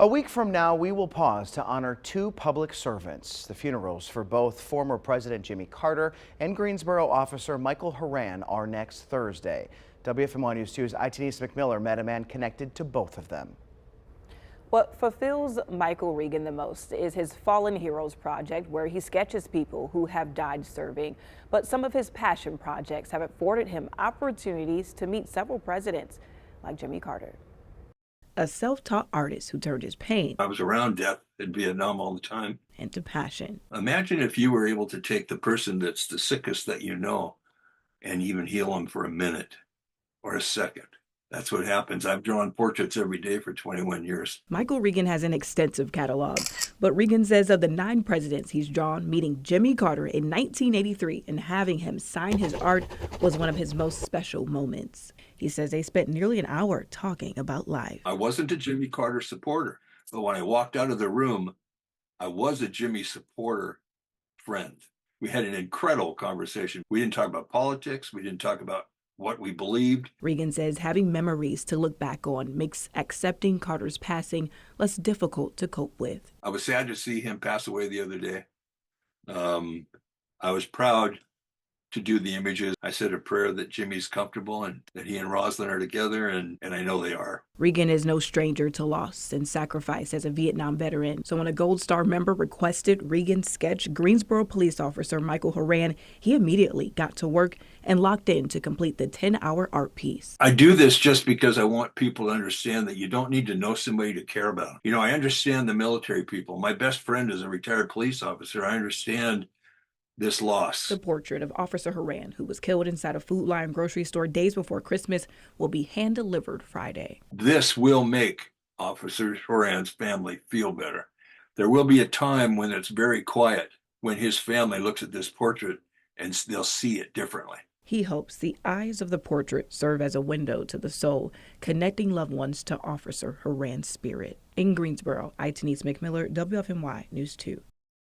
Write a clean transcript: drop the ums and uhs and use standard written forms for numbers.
A week from now, we will pause to honor two public servants. The funerals for both former President Jimmy Carter and Greensboro Officer Michael Horan are next Thursday. WFMY News 2's Denise McMillan met a man connected to both of them. What fulfills Michael Reagan the most is his Fallen Heroes project, where he sketches people who have died serving. But some of his passion projects have afforded him opportunities to meet several presidents, like Jimmy Carter. A self-taught artist who turned his pain I was around death in Vietnam all the time. into passion. Imagine if you were able to take the person that's the sickest that you know and even heal them for a minute or a second. That's what happens. I've drawn portraits every day for 21 years. Michael Reagan has an extensive catalog, but Reagan says of the 9 presidents he's drawn, meeting Jimmy Carter in 1983 and having him sign his art was one of his most special moments. He says they spent nearly an hour talking about life. I wasn't a Jimmy Carter supporter, but when I walked out of the room, I was a Jimmy supporter friend. We had an incredible conversation. We didn't talk about politics. We didn't talk about what we believed. Reagan says having memories to look back on makes accepting Carter's passing less difficult to cope with. I was sad to see him pass away the other day. I was proud to do the images. I said a prayer that Jimmy's comfortable and that he and Rosalynn are together, and I know they are. Reagan is no stranger to loss and sacrifice as a Vietnam veteran. So when a Gold Star member requested Reagan sketch Greensboro police officer Michael Horan, he immediately got to work and locked in to complete the 10-hour art piece. I do this just because I want people to understand that you don't need to know somebody to care about them. You know, I understand the military people. My best friend is a retired police officer. I understand this loss. The portrait of Officer Horan, who was killed inside a Food Lion grocery store days before Christmas, will be hand-delivered Friday. This will make Officer Horan's family feel better. There will be a time when it's very quiet, when his family looks at this portrait and they'll see it differently. He hopes the eyes of the portrait serve as a window to the soul, connecting loved ones to Officer Horan's spirit. In Greensboro, Denise McMillan, WFMY News 2.